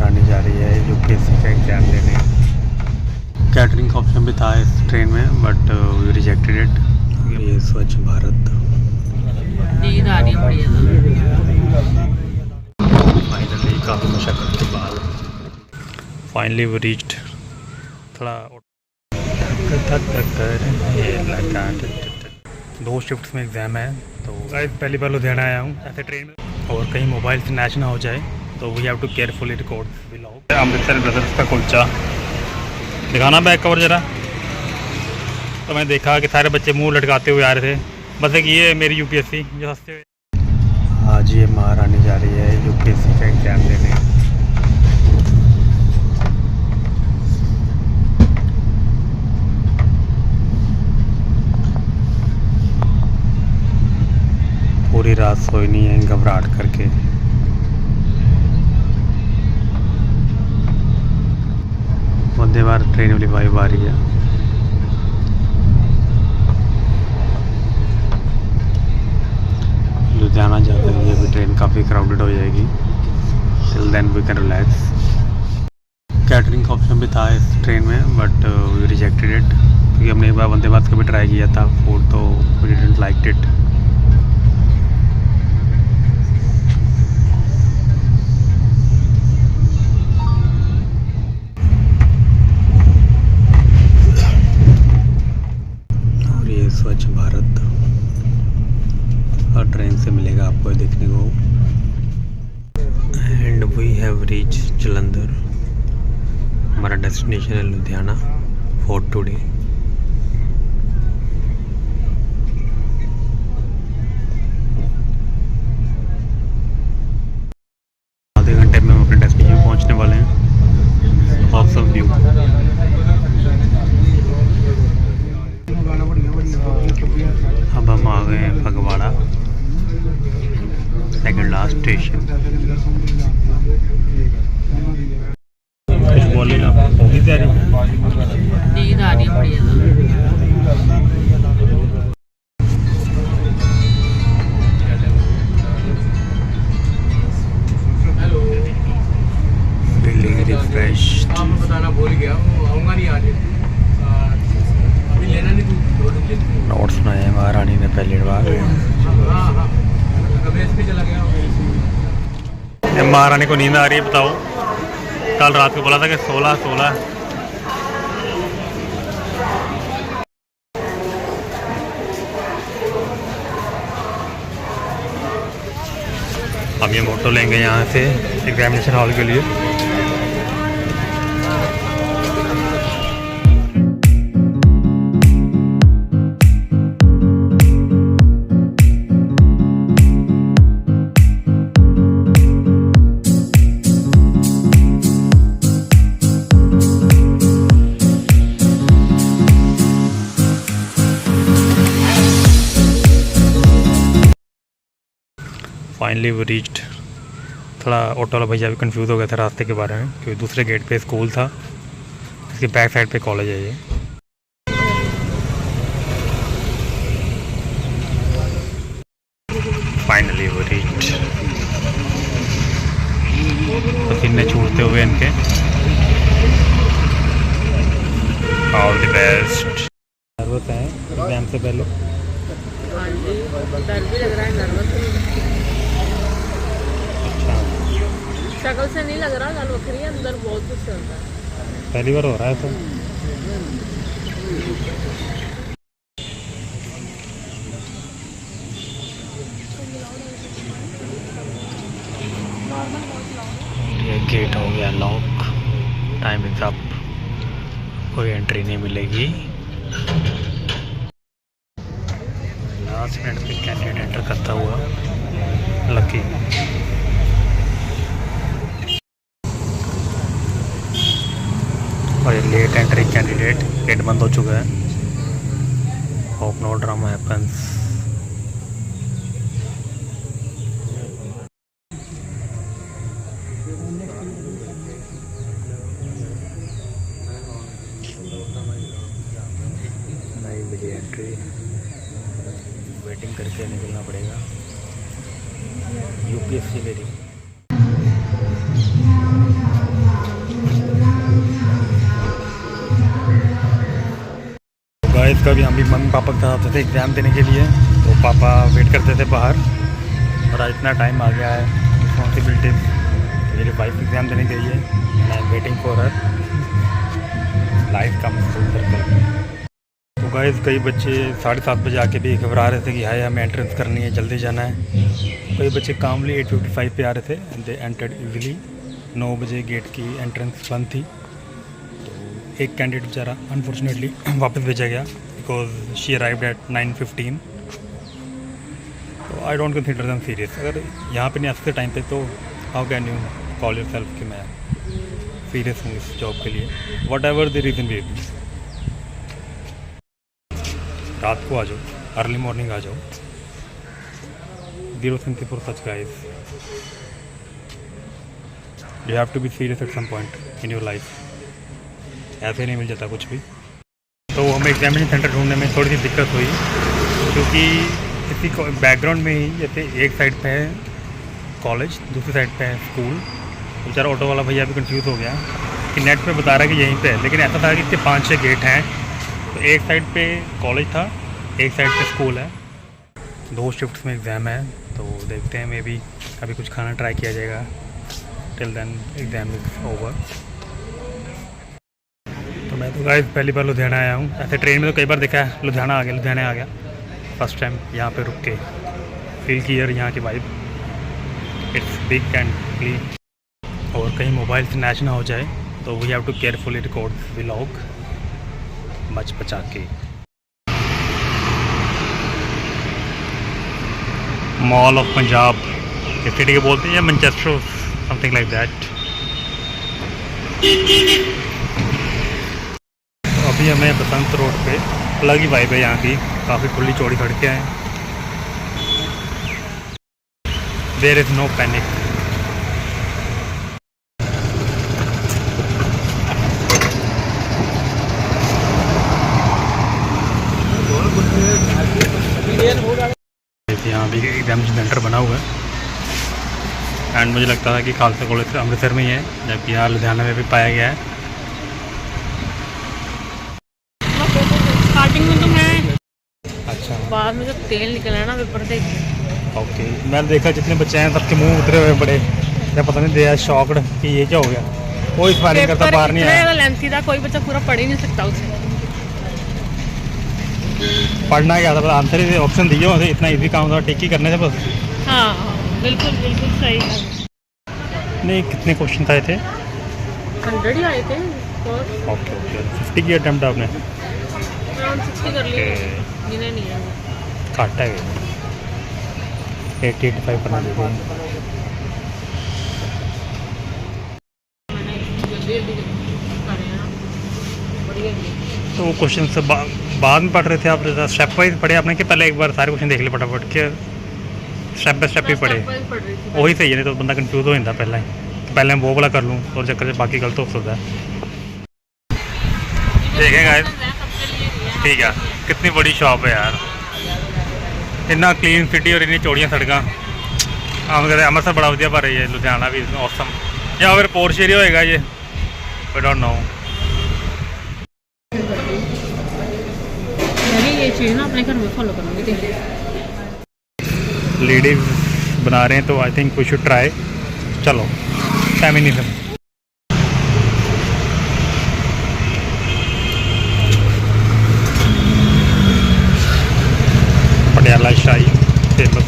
महारानी जा रही है यूपीएससी का एग्ज़ाम देने। कैटरिंग का ऑप्शन भी था इस ट्रेन में बट वी रिजेक्टेड इट। ये स्वच्छ भारत फाइनली काफ़ी मशक्क़त के बाद फाइनली वो रीच्ड। थोड़ा ये लगा 2 शिफ्ट्स में एग्ज़ाम है तो पहली बार लुधियाना आया हूँ ऐसे ट्रेन में और कहीं मोबाइल स्नैच ना हो जाए तो we have to carefully record vlog. Amritsar brothers का कुलचा दिखाना बैक कवर ज़रा। तो मैंने देखा कि सारे बच्चे मुंह लटकाते हुए आ रहे थे। बस एक ये है मेरी यूपीएससी जो हंसते हुए। आज ये महारानी जा रही है यूपीएससी का एग्ज़ाम देने। पूरी रात सोई नहीं है घबराहट करके। वंदे भारत ट्रेन वाली वाइब आ रही है। लुधियाना जा रही है अभी ट्रेन, काफ़ी क्राउडेड हो जाएगी। Till then we can relax. Catering का ऑप्शन भी था इस ट्रेन में बट वी रिजेक्टेड इट क्योंकि हमने एक बार वंदे भारत का भी ट्राई किया था फूड तो वी डिडंट लाइक इट। स्वच्छ भारत हर ट्रेन से मिलेगा आपको देखने को। And we have reach Jalandhar. हमारा डेस्टिनेशन है लुधियाना फॉर टुडे। आधे घंटे में हम अपने डेस्टिनेशन पहुंचने वाले हैं। Awesome view. अब हम आ गए हैं फगवाड़ा, सेकंड लास्ट स्टेशन। कुछ बोले ना, होगी तैयारी? नींद आ रही है बड़ी फीलिंग रिफ्रेश्ड। बताना भूल गया, आऊँगा नहीं आज। नोट्स बनाए हैं महारानी ने पहली बार। महारानी को नींद आ रही है बताओ। कल रात को बोला था कि 16 हम ये मोटो लेंगे यहाँ से एग्जामिनेशन हॉल के लिए। फाइनली वो रीच्ड। थोड़ा ऑटो वाला भैया भी कंफ्यूज हो गया था रास्ते के बारे में क्योंकि दूसरे गेट पे स्कूल था, इसके बैक साइड पे कॉलेज है ये। फाइनली वो रीच्ड। पसीने छूटते हुए इनके। All the best. नर्वस है एग्जाम से पहले? हाँ जी, डर भी लग रहा है, नर्वस। शक्ल से नहीं लग रहा, गल वखरी है, अंदर बहुत कुछ चल रहा है। पहली बार हो रहा है तो ये गेट हो गया लॉक। टाइम इज अप, कोई एंट्री नहीं मिलेगी। लास्ट मिनट पे कैंडिडेट एंटर करता हुआ लकी। और ये लेट एंट्री कैंडिडेट, गेट बंद हो चुका है। Hope no drama happens. नहीं मिली एंट्री, वेटिंग करके निकलना पड़ेगा। यूपीएससी मेरी कभी हम भी मम्मी पापा के साथ आते थे एग्ज़ाम देने के लिए, तो पापा वेट करते थे बाहर। और आज इतना टाइम आ गया है, रिस्पॉन्सिबिलिटीज। मेरी वाइफ एग्ज़ाम देने गई है, I am waiting for her. Life come full circle. तो गाइस कई बच्चे 7:30 बजे आके भी घबरा रहे थे कि हाय हमें एंट्रेंस करनी है, जल्दी जाना है। कई बच्चे कामली 8:55 पे आ रहे थे, दे एंटर्ड इजीली। 9 बजे गेट की एंट्रेंस बंद थी, तो एक कैंडिडेट बेचारा अनफॉर्चुनेटली वापस भेजा गया बिकॉज शी अराइव्ड एट 9:15। तो I don't consider them serious. अगर यहाँ पे नहीं आ सकते टाइम पे, तो how can you call your self कि मैं सीरियस हूँ इस जॉब के लिए, वट एवर द रीज़न भी। रात को आ जाओ, अर्ली मॉर्निंग आ जाओ, zero simple for such guys. You have to be serious at some point in your life. ऐसे नहीं मिल जाता कुछ भी। तो हमें एग्जामिनेशन सेंटर ढूंढने में थोड़ी सी दिक्कत हुई, क्योंकि इसी बैकग्राउंड में ही जैसे एक साइड पे है कॉलेज, दूसरी साइड पे है स्कूल। बेचारा ऑटो वाला भैया भी कंफ्यूज हो गया कि नेट पे बता रहा है कि यहीं पे है, लेकिन ऐसा था कि इसके 5-6 गेट हैं। तो एक साइड पे कॉलेज था, एक साइड पे स्कूल है। 2 शिफ्ट्स में एग्ज़ाम है, तो देखते हैं मे बी अभी कुछ खाना ट्राई किया जाएगा। Till then exam is over. तो मैं तो गाइस पहली बार लुधियाना आया हूँ। ऐसे ट्रेन में तो कई बार देखा है, लुधियाना आ गया। फर्स्ट टाइम यहाँ पे रुक के फील किया यहाँ की vibe. It's big and clean. और कहीं मोबाइल स्नैच ना हो जाए, तो we have to carefully record vlog बच बचा के। मॉल ऑफ पंजाब इस सिटी के बोलते हैं, या मैनचेस्टर समथिंग लाइक दैट। तो अभी हमें बसंत रोड पे, अलग ही वाइब है यहाँ की, काफ़ी खुली चौड़ी सड़कें हैं। There is no panic. यहाँ भी एग्जामिनेशन सेंटर बना हुआ है, एंड मुझे लगता है कि खालसा कॉलेज अमृतसर में ही है, जबकि यहाँ लुधियाना में भी पाया गया है। स्टार्टिंग में तो मैं, अच्छा, बाद में जब तेल निकला ना पेपर देख के। ओके। मैंने देखा जितने बच्चे हैं सबके मुंह उतरे हुए बड़े, क्या पता नहीं, दे आर शॉक्ड कि ये क्या हो गया। कोई फायरिंग करता बाहर नहीं आया। लेंथी था, कोई बच्चा पूरा पढ़ ही नहीं सकता उसे। पढ़ना क्या था, आंसर ही ऑप्शन दिए होते, इतना इजी काम था, टिक ही करने से बस। हाँ बिल्कुल बिल्कुल सही है। नहीं, कितने क्वेश्चन आए थे? 100 ही आए थे। ओके 50 की अटैम्प्ट आपने? अराउंड 60 कर लिए, जिन्हें नहीं है घट है। 80-85 करना चाहिए। तो वो क्वेश्चन से बाद में पढ़ रहे थे आप? स्टेप वाइज पढ़े आपने कि पहले एक बार सारे क्वेश्चन देख लिए फटाफट के? स्टेप बाय स्टेप ही पढ़े? वही सही है, नहीं तो बंदा कंफ्यूज हो जाता पहले मैं वो वाला कर लूँ और चक्कर से बाकी गलत हो सकता है। देखें गाइस, ठीक है, कितनी बड़ी शॉप है यार, इतना क्लीन सिटी और इतनी चौड़ियाँ सड़क। हम कहते अमृतसर बड़ा वधिया पर है, लुधियाना भी औसम, या फिर पोर्श एरिया होएगा ये, आई डोंट नो। ये चीज़ ना अपने घर में फॉलो करूँगी। लेडीज बना रहे हैं तो I think we should try. चलो, फेमिनिज्म। पटियाला शाही फेमस।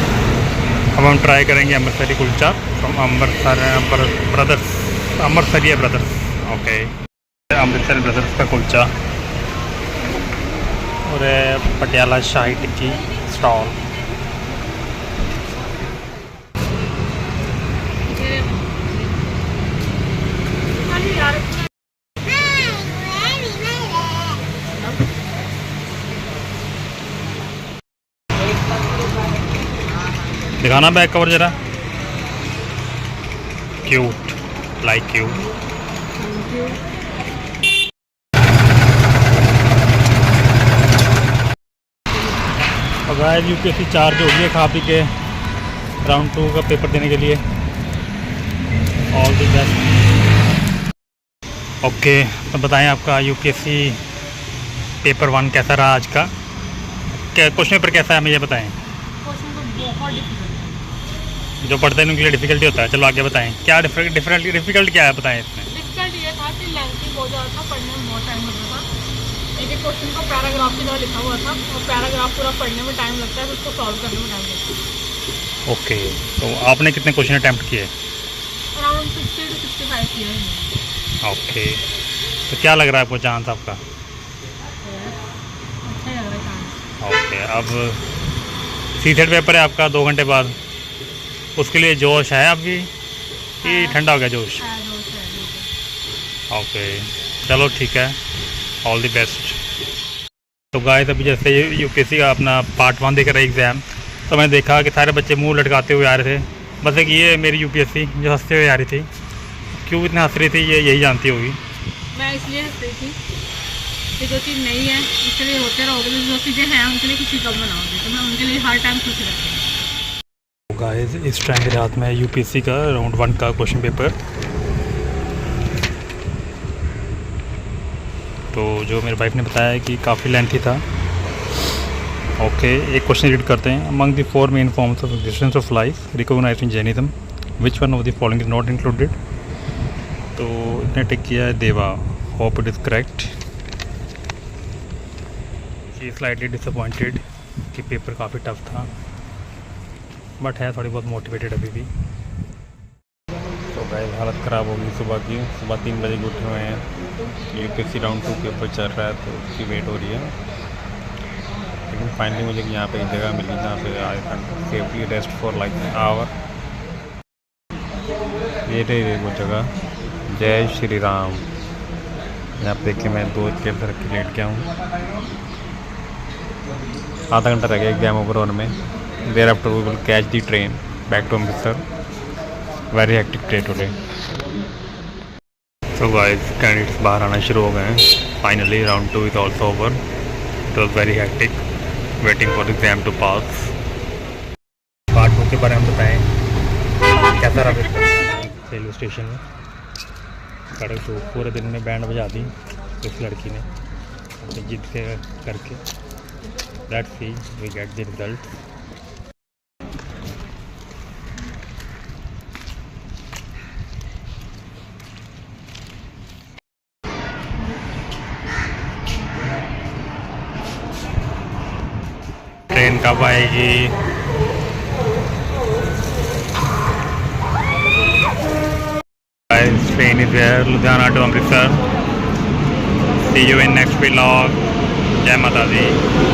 अब हम ट्राई करेंगे Amritsari kulcha from Amritsariya brothers. Okay, Amritsari brothers का कुलचा और पटियाला शाही टिक्की स्टॉल। दिखाना बैक कवर जरा। Cute, like you. और गाइस यूपीएससी चार्ज हो गई है खा पी के राउंड 2 का पेपर देने के लिए। All the best. ओके, तो बताएं आपका यूपीएससी पेपर 1 कैसा रहा आज का? क्या क्वेश्चन पेपर कैसा है हमें ये बताएं। क्वेश्चन तो बहुत डिफिकल्ट है। जो पढ़ते हैं उनके लिए डिफ़िकल्टी होता है। चलो आगे बताएं, क्या डिफ़िकल्ट क्या है बताएं इसमें। डिफिकल्ट ये था कि लेंथी बहुत ज़्यादा था, पढ़ने में बहुत टाइम लगता था। एक एक क्वेश्चन को पैराग्राफ की तरह लिखा हुआ था और पैराग्राफ पूरा पढ़ने में टाइम लगता है, फिर उसको सॉल्व करने में टाइम लगता है। ओके, तो आपने कितने क्वेश्चन अटैम्प्ट किए? अराउंड 60 to 65 किया है मैंने। ओके, तो क्या लग रहा है आपको चांस आपका? अच्छा ही लग रहा है चांस। ओके, अब सीसेट पेपर है आपका 2 घंटे बाद, उसके लिए जोश है अभी कि ठंडा हो गया जोश? ओके, चलो ठीक है, ऑल द बेस्ट। तो गाइस अभी जैसे यूपीएससी का अपना पार्ट 1 देख रहा है एग्ज़ाम, तो मैंने देखा कि सारे बच्चे मुंह लटकाते हुए आ रहे थे। बस एक ये मेरी यूपीएससी जो हंसते हुए आ रही थी, क्यों इतने हंस रही थी ये यही जानती होगी। मैं इसलिए हंस रही थी कि जो चीज़ नहीं है उसके लिए होते रहोगे, जो चीज़ें हैं उनके लिए खुशी कब मनाओगे, तो मैं उनके लिए हर टाइम खुश रहती हूँ। गाइस इस टाइम के रात में यूपीएससी का राउंड 1 का क्वेश्चन पेपर, तो जो मेरे वाइफ ने बताया कि काफ़ी लेंथी था। ओके, एक क्वेश्चन रीड करते हैं। Among the 4 main forms of existence of life recognised in Jainism which one of the following is not included. तो इसने टिक किया है देवा, hope it is correct. She slightly disappointed कि पेपर काफ़ी टफ था, बट है थोड़ी बहुत मोटिवेटेड अभी भी। तो गाइस हालत ख़राब होगी सुबह 3 बजे के उठे हुए हैं। यूपीएससी राउंड 2 पेपर चल रहा है तो उसकी वेट हो रही है, लेकिन फाइनली मुझे यहाँ पे एक जगह मिली जहाँ पे I can safely rest for like an hour. ये रही वो जगह, जय श्री राम। यहाँ पे देखिए मैं 2 चेयर रख के लेट गया हूँ। आधा घंटा रह गया एग्जाम ओवर होने में। Thereafter we will catch the train back to Amritsar. Very hectic day today. तो गाइस कैंडिडेट्स बाहर आना शुरू हो गए हैं। Finally round 2 is also over. It was very hectic waiting for the exam to pass. Part 2 के बारे में बताएं, कैसा रहा पेपर रेलवे स्टेशन में? कड़क धूप, पूरे दिन में बैंड बजा दी इस लड़की ने अपनी जिद के करके। Let's see we get the result. Train कब आएगी? Train is here, Ludhiana to Amritsar. See you in next vlog. जय माता दी।